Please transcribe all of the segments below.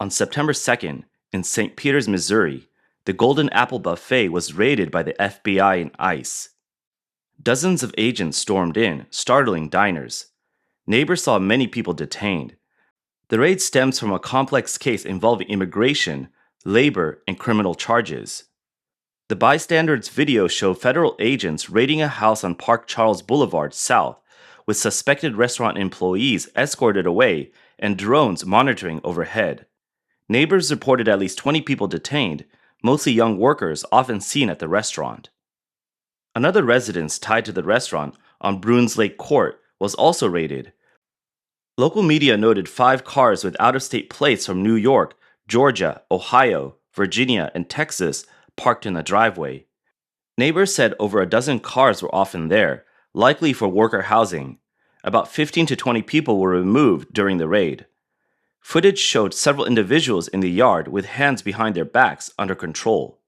On September 2nd, in St. Peters, Missouri, the Golden Apple Buffet was raided by the FBI and ICE. Dozens of agents stormed in, startling diners. Neighbors saw many people detained. The raid stems from a complex case involving immigration, labor, and criminal charges. The bystanders' video showed federal agents raiding a house on Park Charles Boulevard South, with suspected restaurant employees escorted away and drones monitoring overhead. Neighbors reported at least 20 people detained, mostly young workers often seen at the restaurant. Another residence tied to the restaurant on Bruins Lake Court was also raided. Local media noted 5 cars with out-of-state plates from New York, Georgia, Ohio, Virginia, and Texas parked in the driveway. Neighbors said over a dozen cars were often there, likely for worker housing. About 15 to 20 people were removed during the raid. Footage showed several individuals in the yard with hands behind their backs under control.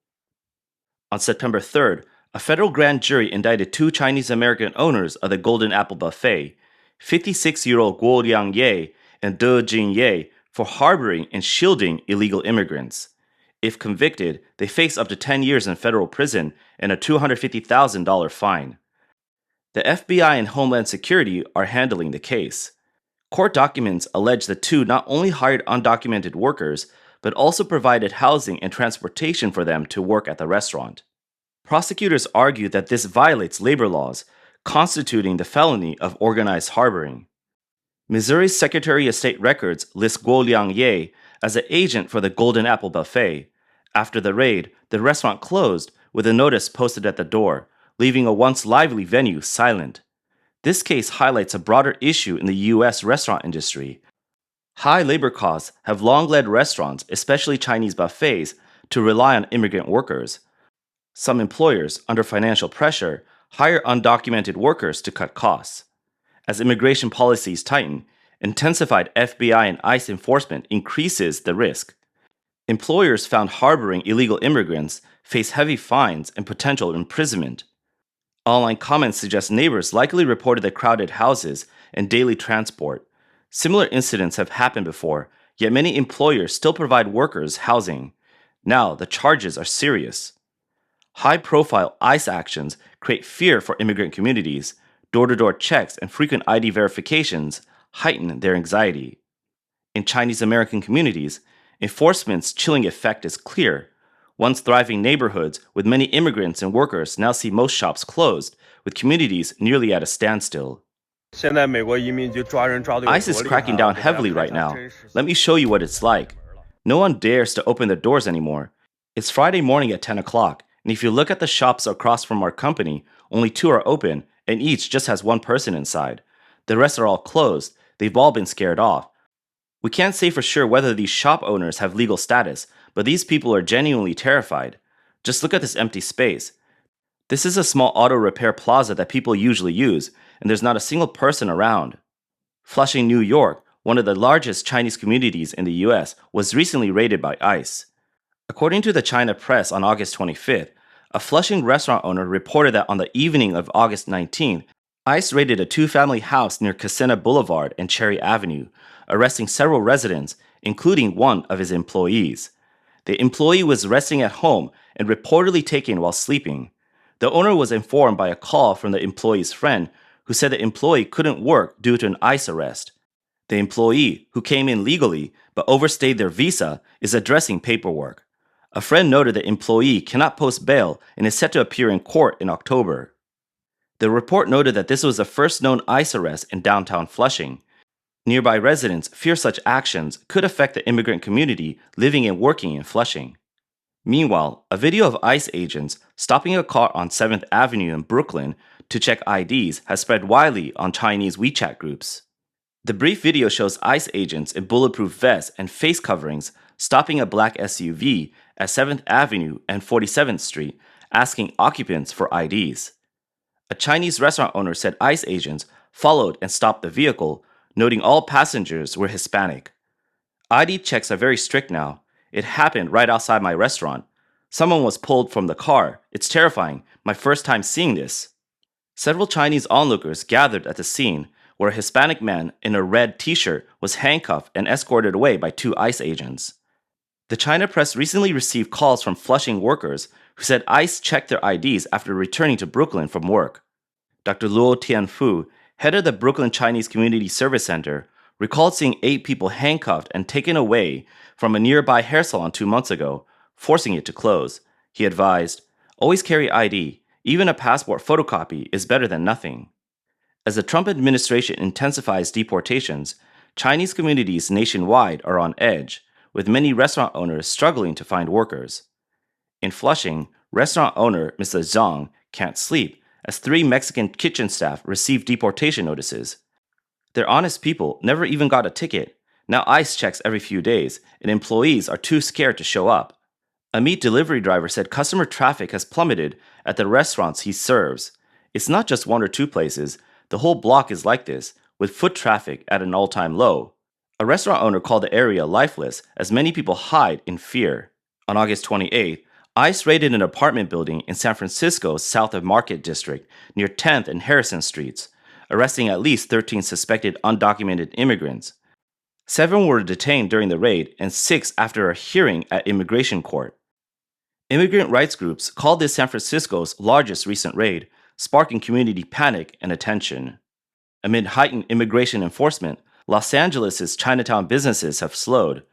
On September 3rd, a federal grand jury indicted 2 Chinese-American owners of the Golden Apple Buffet, 56-year-old Guo Liangye and De Jinye, for harboring and shielding illegal immigrants. If convicted, they face up to 10 years in federal prison and a $250,000 fine. The FBI and Homeland Security are handling the case. Court documents allege the 2 not only hired undocumented workers, but also provided housing and transportation for them to work at the restaurant. Prosecutors argue that this violates labor laws, constituting the felony of organized harboring. Missouri's Secretary of State records list Guo Liangye as an agent for the Golden Apple Buffet. After the raid, the restaurant closed with a notice posted at the door, leaving a once lively venue silent. This case highlights a broader issue in the U.S. restaurant industry. High labor costs have long led restaurants, especially Chinese buffets, to rely on immigrant workers. Some employers, under financial pressure, hire undocumented workers to cut costs. As immigration policies tighten, intensified FBI and ICE enforcement increases the risk. Employers found harboring illegal immigrants face heavy fines and potential imprisonment. Online comments suggest neighbors likely reported the crowded houses and daily transport. Similar incidents have happened before, yet many employers still provide workers housing. Now, the charges are serious. High-profile ICE actions create fear for immigrant communities. Door-to-door checks and frequent ID verifications heighten their anxiety. In Chinese-American communities, enforcement's chilling effect is clear. Once thriving neighborhoods with many immigrants and workers now see most shops closed, with communities nearly at a standstill. ICE is cracking down heavily right now. Let me show you what it's like. No one dares to open their doors anymore. It's Friday morning at 10 o'clock, and if you look at the shops across from our company, only 2 are open, and each just has 1 person inside. The rest are all closed. They've all been scared off. We can't say for sure whether these shop owners have legal status, but these people are genuinely terrified. Just look at this empty space. This is a small auto repair plaza that people usually use, and there's not a single person around. Flushing, New York, one of the largest Chinese communities in the US, was recently raided by ICE. According to the China press on August 25th, a Flushing restaurant owner reported that on the evening of August 19th, ICE raided a 2-family house near Casena Boulevard and Cherry Avenue, arresting several residents, including one of his employees. The employee was resting at home and reportedly taken while sleeping. The owner was informed by a call from the employee's friend, who said the employee couldn't work due to an ICE arrest. The employee, who came in legally but overstayed their visa, is addressing paperwork. A friend noted the employee cannot post bail and is set to appear in court in October. The report noted that this was the first known ICE arrest in downtown Flushing. Nearby residents fear such actions could affect the immigrant community living and working in Flushing. Meanwhile, a video of ICE agents stopping a car on 7th Avenue in Brooklyn to check IDs has spread widely on Chinese WeChat groups. The brief video shows ICE agents in bulletproof vests and face coverings stopping a black SUV at 7th Avenue and 47th Street, asking occupants for IDs. A Chinese restaurant owner said ICE agents followed and stopped the vehicle, noting all passengers were Hispanic. ID checks are very strict now. It happened right outside my restaurant. Someone was pulled from the car. It's terrifying. My first time seeing this. Several Chinese onlookers gathered at the scene, where a Hispanic man in a red t-shirt was handcuffed and escorted away by 2 ICE agents. The China press recently received calls from Flushing workers who said ICE checked their IDs after returning to Brooklyn from work. Dr. Luo Tianfu, head of the Brooklyn Chinese Community Service Center, recalled seeing 8 people handcuffed and taken away from a nearby hair salon 2 months ago, forcing it to close. He advised, "Always carry ID. Even a passport photocopy is better than nothing." As the Trump administration intensifies deportations, Chinese communities nationwide are on edge, with many restaurant owners struggling to find workers. In Flushing, restaurant owner Mr. Zhang can't sleep as 3 Mexican kitchen staff received deportation notices. They're honest people, never even got a ticket. Now ICE checks every few days, and employees are too scared to show up. A meat delivery driver said customer traffic has plummeted at the restaurants he serves. It's not just 1 or 2 places, the whole block is like this, with foot traffic at an all-time low. A restaurant owner called the area lifeless as many people hide in fear. On August 28th, ICE raided an apartment building in San Francisco's south of Market District near 10th and Harrison Streets, arresting at least 13 suspected undocumented immigrants. 7 were detained during the raid and 6 after a hearing at immigration court. Immigrant rights groups called this San Francisco's largest recent raid, sparking community panic and attention. Amid heightened immigration enforcement, Los Angeles' Chinatown businesses have slowed.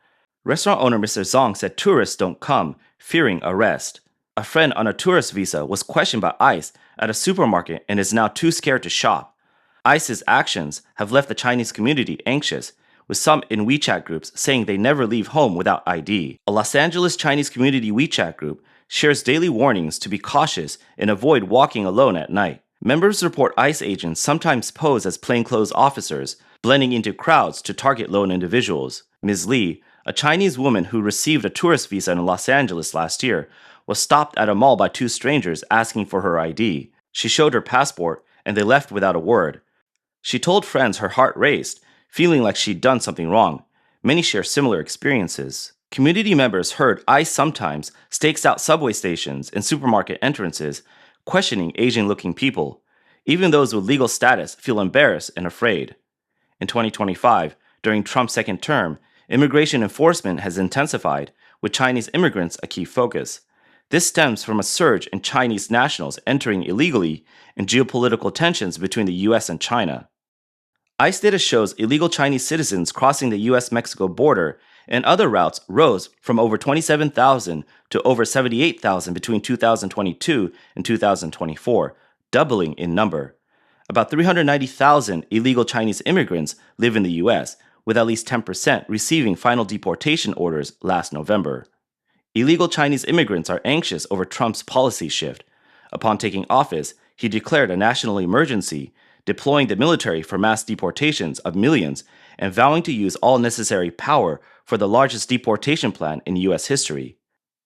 Restaurant owner Mr. Zong said tourists don't come, fearing arrest. A friend on a tourist visa was questioned by ICE at a supermarket and is now too scared to shop. ICE's actions have left the Chinese community anxious, with some in WeChat groups saying they never leave home without ID. A Los Angeles Chinese community WeChat group shares daily warnings to be cautious and avoid walking alone at night. Members report ICE agents sometimes pose as plainclothes officers, blending into crowds to target lone individuals. Ms. Lee, a Chinese woman who received a tourist visa in Los Angeles last year, was stopped at a mall by 2 strangers asking for her ID. She showed her passport, and they left without a word. She told friends her heart raced, feeling like she'd done something wrong. Many share similar experiences. Community members heard ICE sometimes stakes out subway stations and supermarket entrances, questioning Asian-looking people. Even those with legal status feel embarrassed and afraid. In 2025, during Trump's second term, immigration enforcement has intensified, with Chinese immigrants a key focus. This stems from a surge in Chinese nationals entering illegally and geopolitical tensions between the US and China. ICE data shows illegal Chinese citizens crossing the US-Mexico border and other routes rose from over 27,000 to over 78,000 between 2022 and 2024, doubling in number. About 390,000 illegal Chinese immigrants live in the US, with at least 10% receiving final deportation orders last November. Illegal Chinese immigrants are anxious over Trump's policy shift. Upon taking office, he declared a national emergency, deploying the military for mass deportations of millions and vowing to use all necessary power for the largest deportation plan in U.S. history.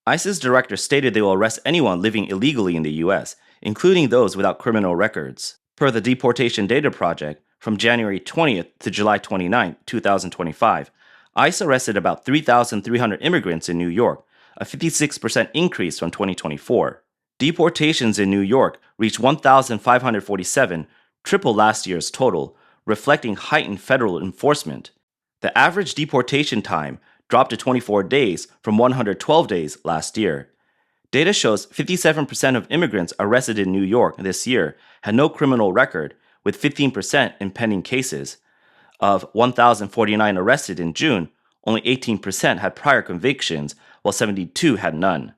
ICE's director stated they will arrest anyone living illegally in the U.S., including those without criminal records. Per the Deportation Data Project, from January 20th to July 29, 2025, ICE arrested about 3,300 immigrants in New York, a 56% increase from 2024. Deportations in New York reached 1,547, triple last year's total, reflecting heightened federal enforcement. The average deportation time dropped to 24 days from 112 days last year. Data shows 57% of immigrants arrested in New York this year had no criminal record, with 15% in pending cases. Of 1,049 arrested in June, only 18% had prior convictions, while 72 had none.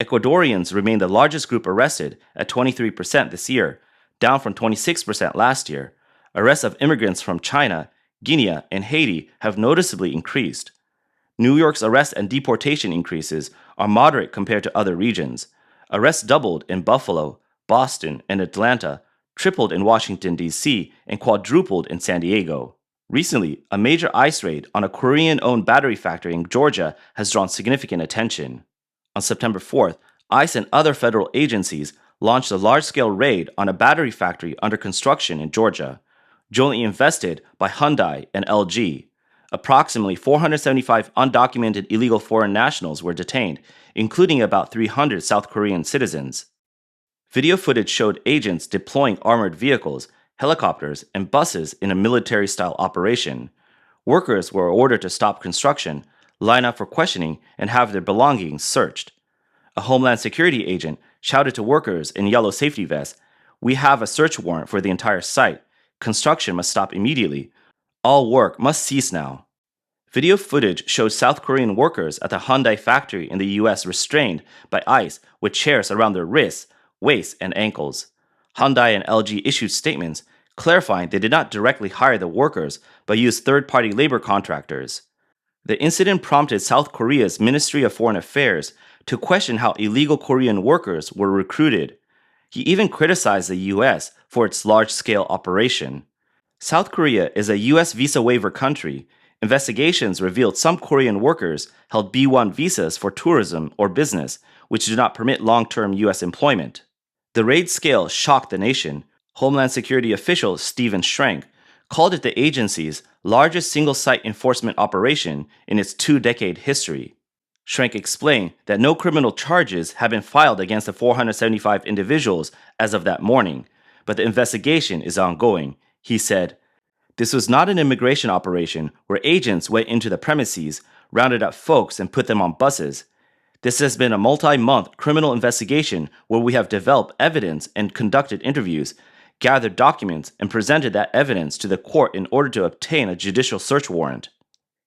Ecuadorians remain the largest group arrested at 23% this year, down from 26% last year. Arrests of immigrants from China, Guinea, and Haiti have noticeably increased. New York's arrest and deportation increases are moderate compared to other regions. Arrests doubled in Buffalo, Boston, and Atlanta, tripled in Washington, D.C., and quadrupled in San Diego. Recently, a major ICE raid on a Korean-owned battery factory in Georgia has drawn significant attention. On September 4th, ICE and other federal agencies launched a large-scale raid on a battery factory under construction in Georgia, jointly invested by Hyundai and LG. Approximately 475 undocumented illegal foreign nationals were detained, including about 300 South Korean citizens. Video footage showed agents deploying armored vehicles, helicopters, and buses in a military-style operation. Workers were ordered to stop construction, line up for questioning, and have their belongings searched. A Homeland Security agent shouted to workers in yellow safety vests, "We have a search warrant for the entire site. Construction must stop immediately. All work must cease now." Video footage shows South Korean workers at the Hyundai factory in the US restrained by ICE with chairs around their wrists, waists, and ankles. Hyundai and LG issued statements clarifying they did not directly hire the workers but used third party labor contractors. The incident prompted South Korea's Ministry of Foreign Affairs to question how illegal Korean workers were recruited. He even criticized the US for its large scale operation. South Korea is a US visa waiver country. Investigations revealed some Korean workers held B-1 visas for tourism or business, which do not permit long term US employment. The raid scale shocked the nation. Homeland Security official Stephen Schrank called it the agency's largest single site enforcement operation in its 2-decade history. Schrank explained that no criminal charges have been filed against the 475 individuals as of that morning, but the investigation is ongoing. He said, "This was not an immigration operation where agents went into the premises, rounded up folks, and put them on buses. This has been a multi-month criminal investigation where we have developed evidence and conducted interviews, gathered documents, and presented that evidence to the court in order to obtain a judicial search warrant."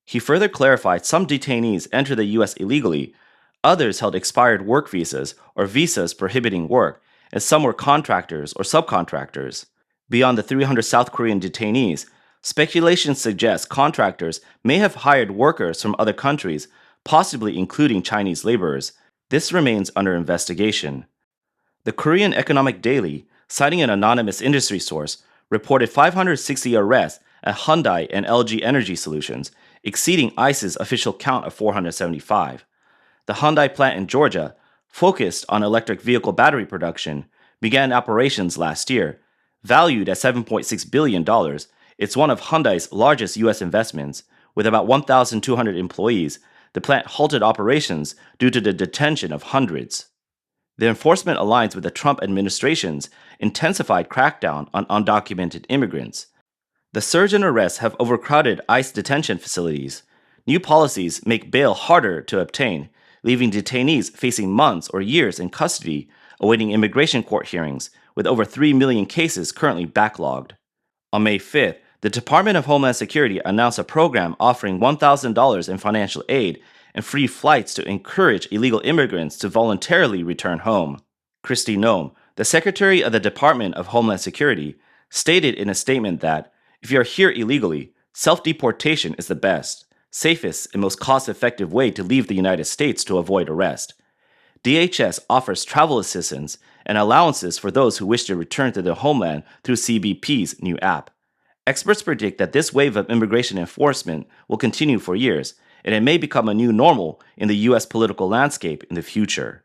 He further clarified some detainees entered the U.S. illegally, others held expired work visas or visas prohibiting work, and some were contractors or subcontractors. Beyond the 300 South Korean detainees, speculation suggests contractors may have hired workers from other countries, possibly including Chinese laborers. This remains under investigation. The Korean Economic Daily, citing an anonymous industry source, reported 560 arrests at Hyundai and LG Energy Solutions, exceeding ICE's official count of 475. The Hyundai plant in Georgia, focused on electric vehicle battery production, began operations last year. Valued at $7.6 billion, it's one of Hyundai's largest U.S. investments. With about 1,200 employees, the plant halted operations due to the detention of hundreds. The enforcement aligns with the Trump administration's intensified crackdown on undocumented immigrants. The surge in arrests have overcrowded ICE detention facilities. New policies make bail harder to obtain, leaving detainees facing months or years in custody, awaiting immigration court hearings, with over 3 million cases currently backlogged. On May 5th, the Department of Homeland Security announced a program offering $1,000 in financial aid and free flights to encourage illegal immigrants to voluntarily return home. Kristi Noem, the Secretary of the Department of Homeland Security, stated in a statement that, "If you are here illegally, self-deportation is the best, safest, and most cost-effective way to leave the United States to avoid arrest." DHS offers travel assistance and allowances for those who wish to return to their homeland through CBP's new app. Experts predict that this wave of immigration enforcement will continue for years, and it may become a new normal in the U.S. political landscape in the future.